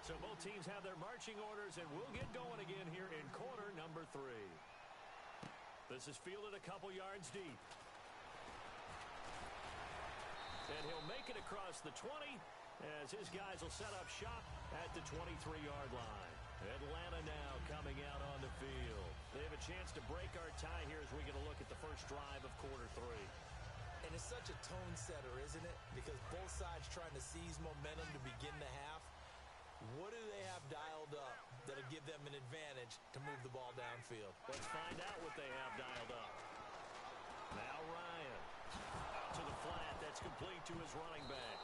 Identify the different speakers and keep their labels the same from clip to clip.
Speaker 1: So both teams have their marching orders, and we'll get going again here in quarter number 3. This is fielded a couple yards deep. And he'll make it across the 20 as his guys will set up shop at the 23-yard line. Atlanta now coming out on the field. They have a chance to break our tie here as we get a look at the first drive of quarter 3.
Speaker 2: And it's such a tone setter, isn't it? Because both sides trying to seize momentum to begin the half. What do they have dialed up that'll give them an advantage to move the ball downfield?
Speaker 1: Let's find out what they have dialed up. Now Ryan out to the flat. That's complete to his running back.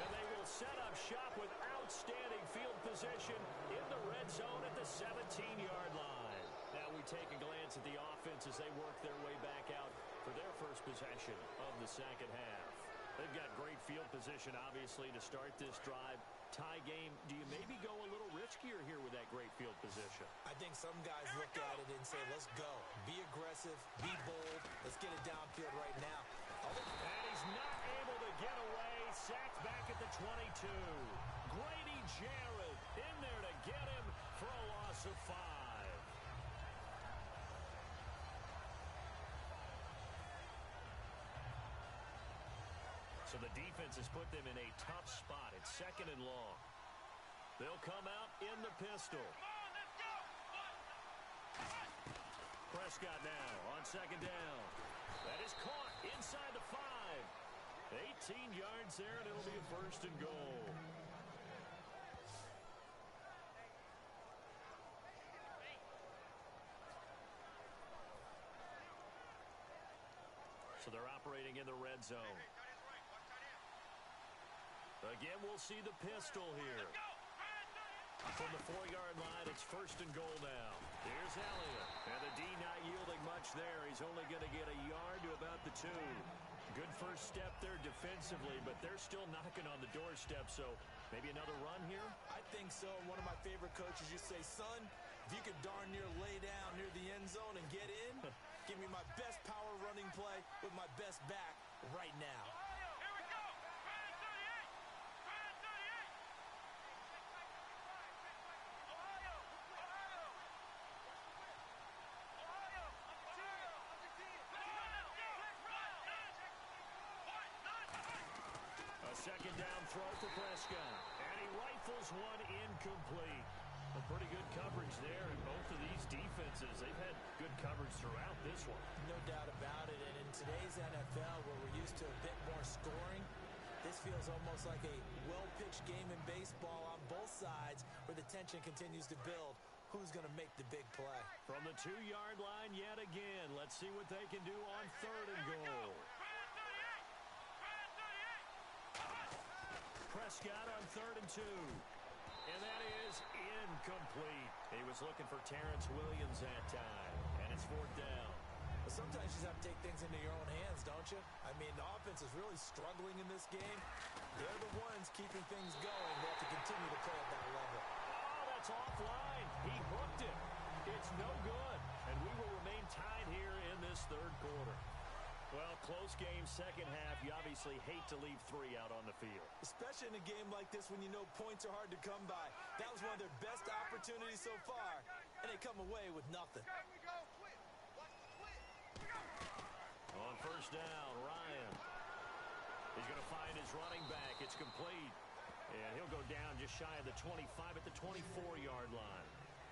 Speaker 1: And they will set up shop with outstanding field position in the red zone at the 17-yard line. Now we take a glance at the offense as they work their way back out for their first possession of the second half. They've got great field position, obviously, to start this drive. Tie game, do you maybe go a little riskier here with that great field position?
Speaker 2: I think some guys look at it and say, let's go. Be aggressive. Be bold. Let's get it downfield right now.
Speaker 1: And he's not able to get away. Sacked back at the 22. Grady Jarrett in there to get him for a loss of 5. So the defense has put them in a tough spot. It's second and long. They'll come out in the pistol. Prescott now on second down. That is caught inside the 5. 18 yards there, and it'll be a first and goal. So they're operating in the red zone. Again, we'll see the pistol here. From the 4-yard line, it's first and goal now. Here's Elliott. And the D not yielding much there. He's only going to get a yard to about the 2. Good first step there defensively, but they're still knocking on the doorstep, so maybe another run here?
Speaker 2: I think so. One of my favorite coaches used to say, son, if you could darn near lay down near the end zone and get in, give me my best power running play with my best back right now.
Speaker 1: Second down throw for Prescott. And he rifles one incomplete. Well, pretty good coverage there in both of these defenses. They've had good coverage throughout this one.
Speaker 2: No doubt about it. And in today's NFL, where we're used to a bit more scoring, this feels almost like a well-pitched game in baseball on both sides where the tension continues to build. Who's going to make the big play?
Speaker 1: From the 2-yard line yet again. Let's see what they can do on third and goal. Prescott on third and 2. And that is incomplete. He was looking for Terrence Williams that time. And it's 4th down.
Speaker 2: But sometimes you just have to take things into your own hands, don't you? I mean, the offense is really struggling in this game. They're the ones keeping things going. They have to continue to play at that level.
Speaker 1: Oh, that's offline. He hooked it. It's no good. And we will remain tied here in this third quarter. Well, close game, second half. You obviously hate to leave 3 out on the field.
Speaker 2: Especially in a game like this when you know points are hard to come by. That was one of their best opportunities so far, and they come away with nothing.
Speaker 1: On first down, Ryan. He's going to find his running back. It's complete. And he'll go down just shy of the 25 at the 24-yard line.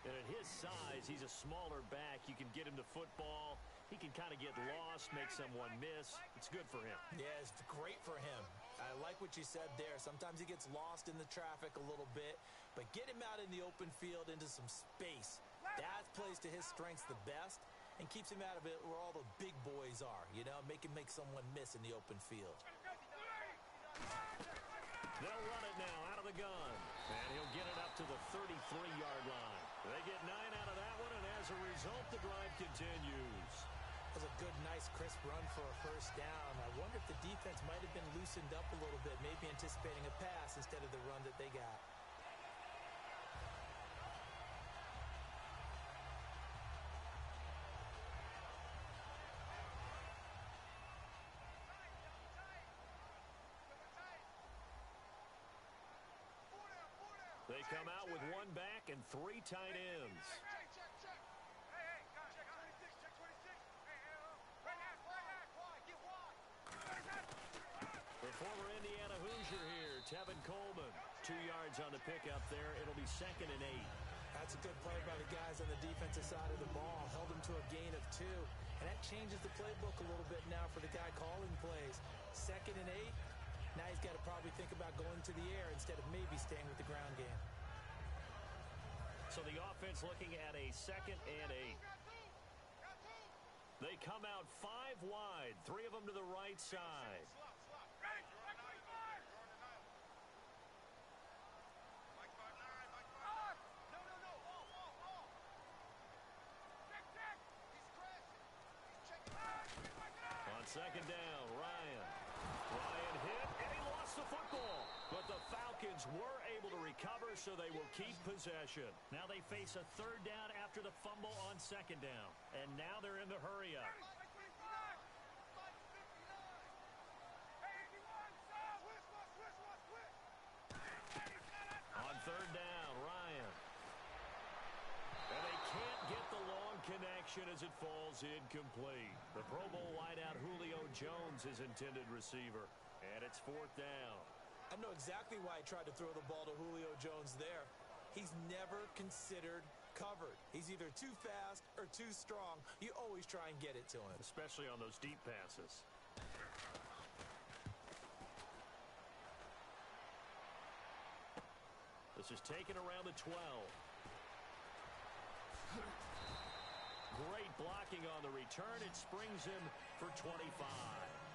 Speaker 1: And at his size, he's a smaller back. You can get him the football. He can kind of get lost, make someone miss. It's good for him.
Speaker 2: Yeah, it's great for him. I like what you said there. Sometimes he gets lost in the traffic a little bit, but get him out in the open field into some space. That plays to his strengths the best and keeps him out of it where all the big boys are, you know, make him make someone miss in the open field.
Speaker 1: They'll run it now out of the gun. And he'll get it up to the 33-yard line. They get 9 out of that one, and as a result, the drive continues.
Speaker 2: That was a good, nice, crisp run for a first down. I wonder if the defense might have been loosened up a little bit, maybe anticipating a pass instead of the run that they got.
Speaker 1: They come out with one back and 3 tight ends. The former Indiana Hoosier here, Tevin Coleman. 2 yards on the pickup there. It'll be 2nd and 8.
Speaker 2: That's a good play by the guys on the defensive side of the ball. Held him to a gain of 2. And that changes the playbook a little bit now for the guy calling plays. 2nd and 8. Now he's got to probably think about going to the air instead of maybe staying with the ground game.
Speaker 1: So the offense looking at a 2nd and 8. They come out 5 wide, 3 of them to the right side. On 2nd down, Ryan hit, and he lost the football. But the Falcons were able to recover, so they will keep possession. Now they face a 3rd down after the fumble on 2nd down. And now they're in the hurry-up. On 3rd down, Ryan. And they can't get the long connection as it falls incomplete. The Pro Bowl wideout Julio Jones is intended receiver. And it's 4th down.
Speaker 2: I know exactly why he tried to throw the ball to Julio Jones there. He's never considered covered. He's either too fast or too strong. You always try and get it to him.
Speaker 1: Especially on those deep passes. This is taken around the 12. Great blocking on the return. It springs him for 25.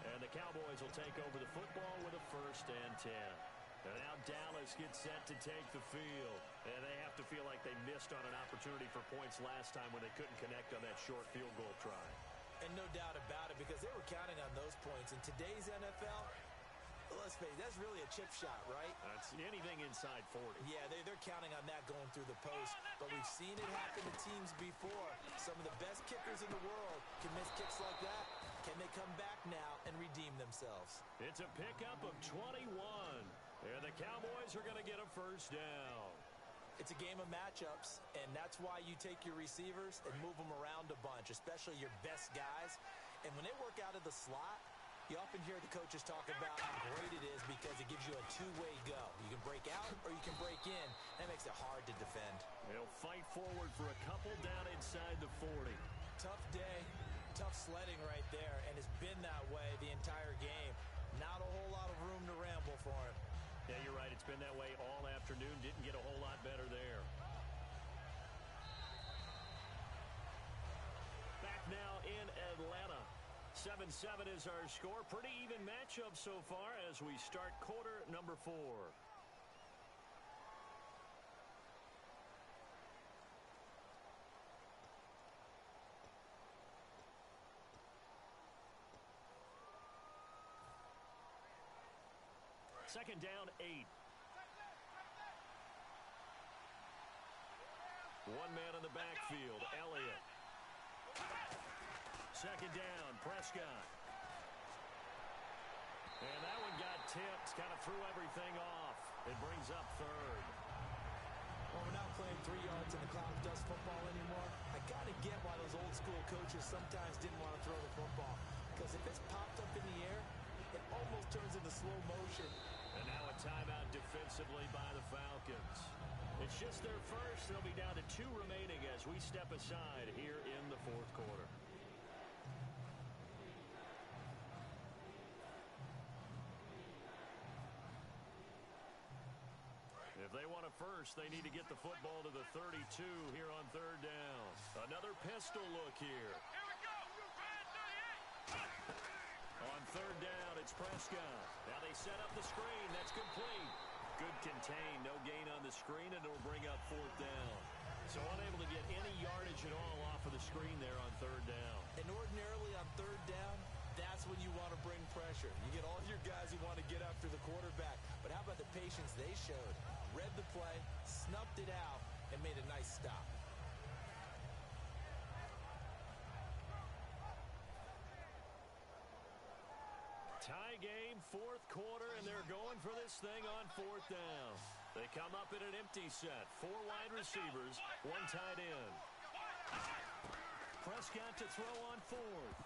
Speaker 1: And the Cowboys will take over the football with a 1st and 10. And now Dallas gets set to take the field. And they have to feel like they missed on an opportunity for points last time when they couldn't connect on that short field goal try.
Speaker 2: And no doubt about it, because they were counting on those points. In today's NFL, let's face it, that's really a chip shot, right?
Speaker 1: That's anything inside 40.
Speaker 2: Yeah, they're counting on that going through the post. But we've seen it happen to teams before. Some of the best kickers in the world can miss kicks like that. Can they come back now and redeem themselves?
Speaker 1: It's a pickup of 21. And the Cowboys are going to get a 1st down.
Speaker 2: It's a game of matchups, and that's why you take your receivers and move them around a bunch, especially your best guys. And when they work out of the slot, you often hear the coaches talk about how great it is because it gives you a 2-way go. You can break out or you can break in. That makes it hard to defend.
Speaker 1: They'll fight forward for a couple down inside the 40.
Speaker 2: Tough day, tough sledding right there, and it's been that way the entire game. Not a whole lot of room to ramble for him.
Speaker 1: Yeah, you're right. It's been that way all afternoon. Didn't get a whole lot better there. Back now in Atlanta. 7-7 is our score. Pretty even matchup so far as we start quarter number 4. Second down, 8. One man in the backfield, Elliott. Second down, Prescott. And that one got tipped, kind of threw everything off. It brings up 3rd.
Speaker 2: Well, we're not playing 3 yards in the cloud of dust football anymore. I got to get why those old school coaches sometimes didn't want to throw the football. Because if it's popped up in the air, it almost turns into slow motion.
Speaker 1: And now a timeout defensively by the Falcons. It's just their first. They'll be down to 2 remaining as we step aside here in the 4th quarter. If they want a first, they need to get the football to the 32 here on 3rd down. Another pistol look here. On 3rd down, it's Prescott. Now they set up the screen. That's complete. Good contain. No gain on the screen, and it'll bring up 4th down. So unable to get any yardage at all off of the screen there on 3rd down.
Speaker 2: And ordinarily on 3rd down, that's when you want to bring pressure. You get all your guys who want to get after the quarterback. But how about the patience they showed? Read the play, snuffed it out, and made a nice stop.
Speaker 1: Tie game, 4th quarter, and they're going for this thing on 4th down. They come up in an empty set. 4 wide receivers, 1 tight end. Prescott to throw on 4th.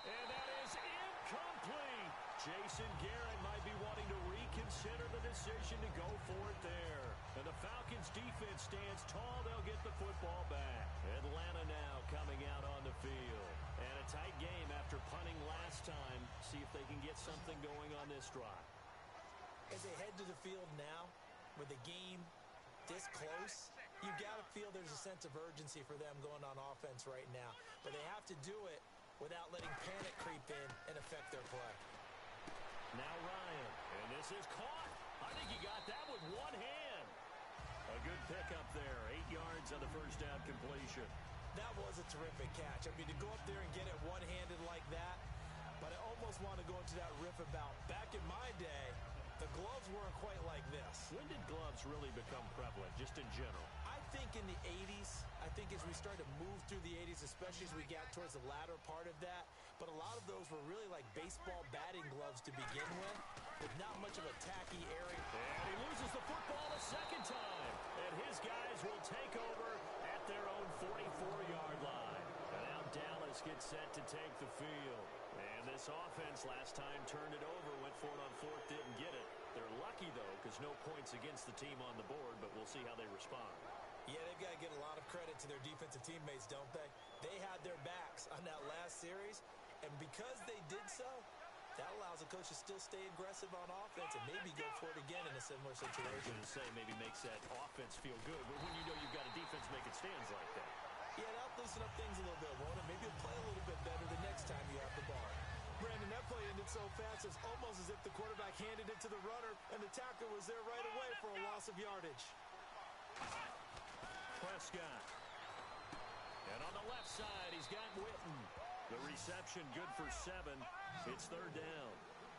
Speaker 1: And that is incomplete. Jason Garrett might be wanting to reconsider the decision to go for it there. And the Falcons defense stands tall. They'll get the football back. Atlanta now coming out on the field. And a tight game after punting last time. See if they can get something going on this drive.
Speaker 2: As they head to the field now, with the game this close, you got to feel there's a sense of urgency for them going on offense right now. But they have to do it without letting panic creep in and affect their play.
Speaker 1: Now Ryan, and this is caught. I think he got that with one hand. A good pickup there, 8 yards on the first down completion.
Speaker 2: That was a terrific catch. I mean, to go up there and get it one-handed like that, but I almost want to go into that riff about back in my day, the gloves weren't quite like this.
Speaker 1: When did gloves really become prevalent, just in general?
Speaker 2: I think in the 80s. I think as we started to move through the 80s, especially as we got towards the latter part of that, but a lot of those were really like baseball batting gloves to begin with not much of a tacky area.
Speaker 1: And he loses the football a second time. And his guys will take over at their own 44-yard line. And now Dallas gets set to take the field. And this offense last time turned it over, went for it on 4th, didn't get it. They're lucky, though, because no points against the team on the board, but we'll see how they respond.
Speaker 2: Yeah, they've got to get a lot of credit to their defensive teammates, don't they? They had their backs on that last series, and because they did so, that allows the coach to still stay aggressive on offense and maybe go for it again in a similar situation.
Speaker 1: I was going to say maybe makes that offense feel good, but when you know you've got a defense making stands like that.
Speaker 2: Yeah, that'll loosen up things a little bit, won't it? Maybe you'll play a little bit better the next time you have the ball. Brandon, that play ended so fast, it's almost as if the quarterback handed it to the runner, and the tackler was there right away for a loss of yardage.
Speaker 1: Prescott. And on the left side, he's got Witten. The reception good for 7. It's 3rd down.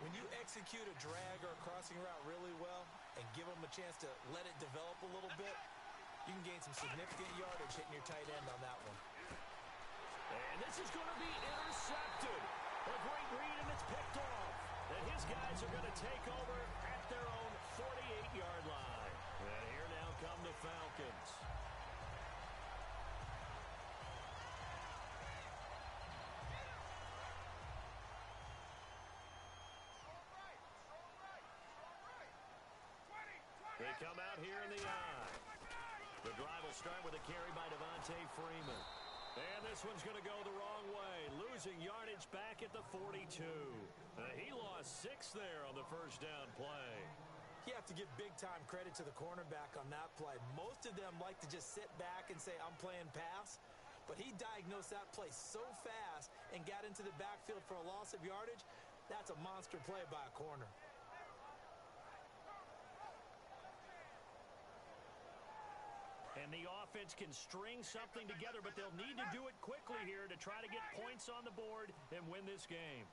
Speaker 2: When you execute a drag or a crossing route really well and give them a chance to let it develop a little bit, you can gain some significant yardage hitting your tight end on that one.
Speaker 1: And this is going to be intercepted. A great read, and it's picked off. And his guys are going to take over at their own 48-yard line. And here now come the Falcons. They come out here in the eye. The drive will start with a carry by Devontae Freeman. And this one's going to go the wrong way. Losing yardage back at the 42. He lost 6 there on the first down play.
Speaker 2: You have to give big-time credit to the cornerback on that play. Most of them like to just sit back and say, I'm playing pass. But he diagnosed that play so fast and got into the backfield for a loss of yardage. That's a monster play by a corner.
Speaker 1: And the offense can string something together, but they'll need to do it quickly here to try to get points on the board and win this game.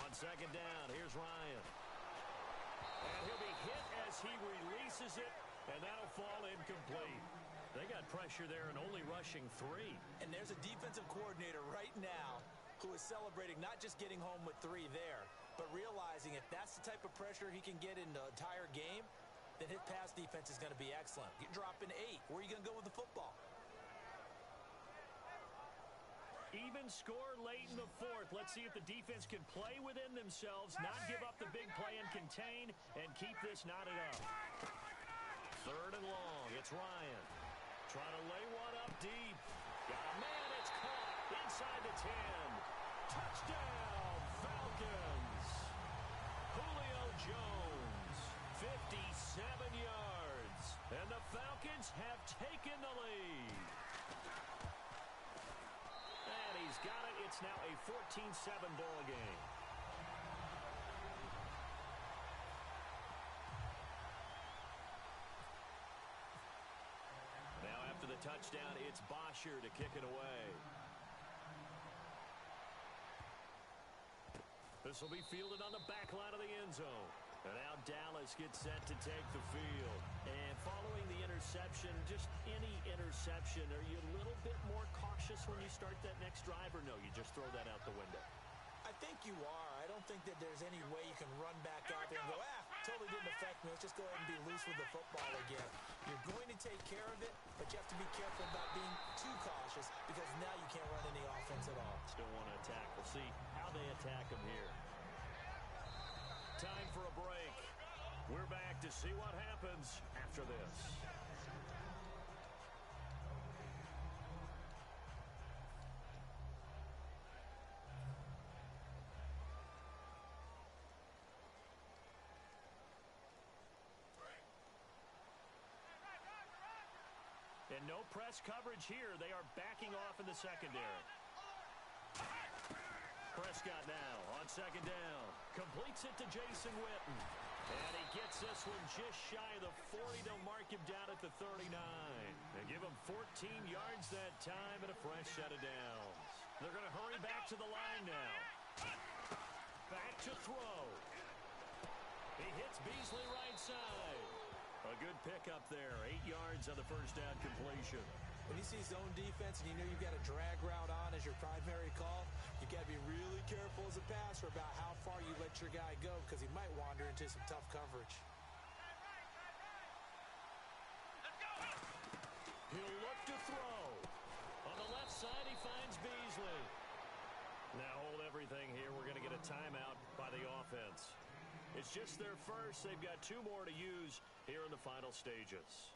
Speaker 1: On second down, here's Ryan. And he'll be hit as he releases it, and that'll fall incomplete. They got pressure there and only rushing 3.
Speaker 2: And there's a defensive coordinator right now who is celebrating not just getting home with 3 there, but realizing if that's the type of pressure he can get in the entire game, then his pass defense is going to be excellent. You're dropping 8. Where are you going to go with the football?
Speaker 1: Even score late in the 4th. Let's see if the defense can play within themselves, not give up the big play and contain, and keep this knotted up. 3rd and long. It's Ryan. Trying to lay one up deep. Got a man. It's caught inside the 10. Touchdown, Falcons. Julio Jones, 57 yards. And the Falcons have taken the lead. And he's got it. It's now a 14-7 ball game. Now after the touchdown, it's Bosher to kick it away. This will be fielded on the back line of the end zone. And now Dallas gets set to take the field. And following the interception, just any interception, are you a little bit more cautious when you start that next drive, or no, you just throw that out the window?
Speaker 2: I think you are. I don't think that there's any way you can run back out there and go, totally didn't affect me. Let's just go ahead and be loose with the football again. You're going to take care of it, but you have to be careful about being too cautious because now you can't run any offense at all.
Speaker 1: Still want to attack. We'll see how they attack them here. Time for a break. We're back to see what happens after this. And no press coverage here. They are backing off in the secondary. Prescott now on second down. Completes it to Jason Witten. And he gets this one just shy of the 40. They'll mark him down at the 39. They give him 14 yards that time and a fresh set of downs. They're going to hurry back to the line now. Back to throw. He hits Beasley right side. A good pickup there. 8 yards on the first down completion.
Speaker 2: When you see zone defense and you know you've got a drag route on as your primary call, you got to be really careful as a passer about how far you let your guy go because he might wander into some tough coverage.
Speaker 1: He'll look to throw. On the left side, he finds Beasley. Now hold everything here. We're going to get a timeout by the offense. It's just their first. They've got 2 more to use here in the final stages.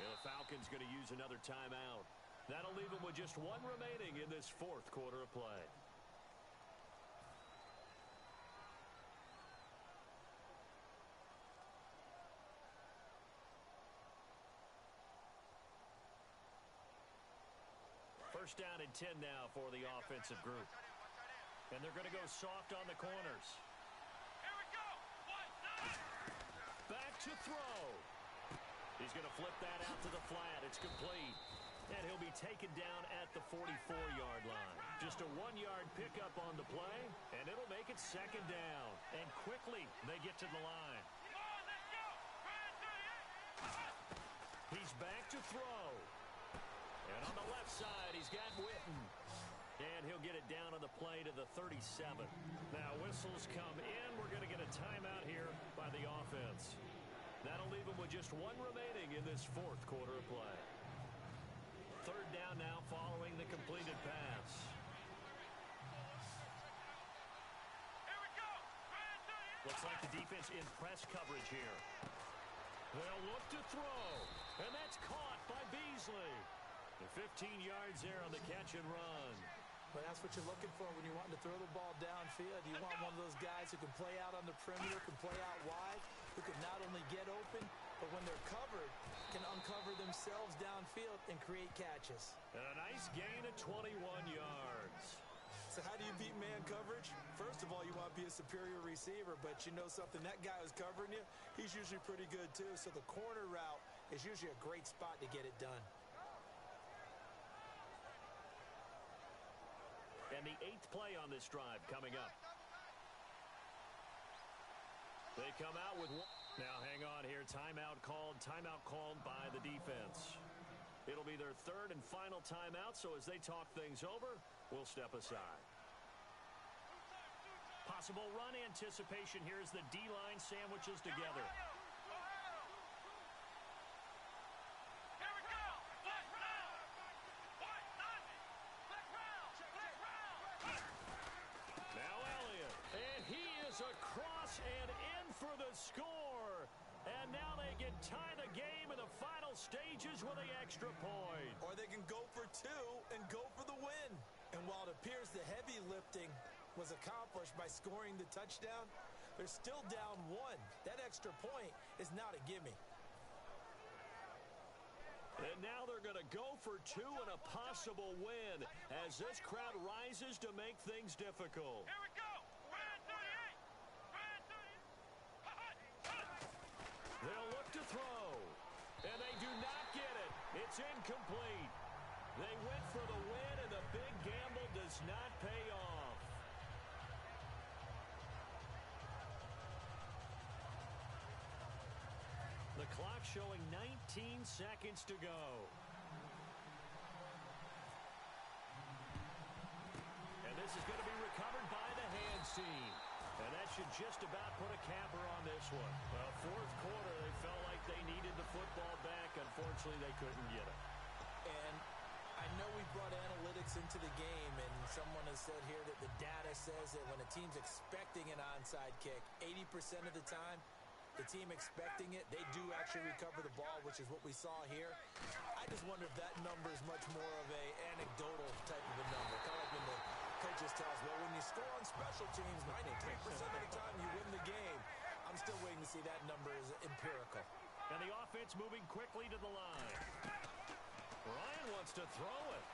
Speaker 1: And the Falcons going to use another timeout. That'll leave them with just 1 remaining in this 4th quarter of play. First down and 10 now for the offensive group. And they're going to go soft on the corners.
Speaker 3: Here we go.
Speaker 1: Back to throw. He's going to flip that out to the flat. It's complete. And he'll be taken down at the 44-yard line. Just a 1-yard pickup on the play, and it'll make it second down. And quickly, they get to the line. He's back to throw. And on the left side, he's got Witten. And he'll get it down on the play to the 37. Now whistles come in. We're going to get a timeout here by the offense. That'll leave him with just 1 remaining in this 4th quarter of play. Third down now following the completed pass.
Speaker 3: Here we go.
Speaker 1: Looks like the defense in press coverage here. They'll look to throw. And that's caught by Beasley. The 15 yards there on the catch and run.
Speaker 2: But that's what you're looking for when you're wanting to throw the ball downfield. You want one of those guys who can play out on the perimeter, can play out wide, who can not only get open, but when they're covered, can uncover themselves downfield and create catches.
Speaker 1: And a nice gain of 21 yards.
Speaker 2: So how do you beat man coverage? First of all, you want to be a superior receiver, but you know something, that guy who's covering you, he's usually pretty good too. So the corner route is usually a great spot to get it done.
Speaker 1: And the 8th play on this drive coming up. They come out with one. Now hang on here. Timeout called by the defense. It'll be their 3rd and final timeout, so as they talk things over, we'll step aside. Possible run anticipation here as the D-line sandwiches together. Across and in for the score. And now they can tie the game in the final stages with an extra point.
Speaker 2: Or they can go for 2 and go for the win. And while it appears the heavy lifting was accomplished by scoring the touchdown, they're still down 1. That extra point is not a gimme.
Speaker 1: And now they're going to go for 2 and a possible win as this crowd rises to make things difficult.
Speaker 3: Here we go.
Speaker 1: They'll look to throw, and they do not get it. It's incomplete. They went for the win, and the big gamble does not pay off. The clock showing 19 seconds to go. And this is going to be recovered by the hands team. And that should just about put a capper on this one. Well, fourth quarter, they felt like they needed the football back. Unfortunately, they couldn't get it.
Speaker 2: And I know we brought analytics into the game, and someone has said here that the data says that when a team's expecting an onside kick, 80% of the time, the team expecting it, they do actually recover the ball, which is what we saw here. I just wonder if that number is much more of a anecdotal type of a number. Kind of like when the coaches tell us, well, when you score on special teams, 93% of the time you win the game. I'm still waiting to see that number is empirical.
Speaker 1: And the offense moving quickly to the line. Ryan wants to throw it.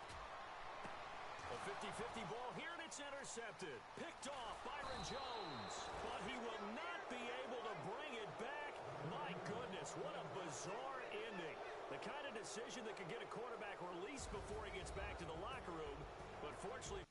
Speaker 1: A 50-50 ball here, and it's intercepted. Picked off Byron Jones. But he will not be able to bring it back. My goodness, what a bizarre ending. The kind of decision that could get a quarterback released before he gets back to the locker room. But fortunately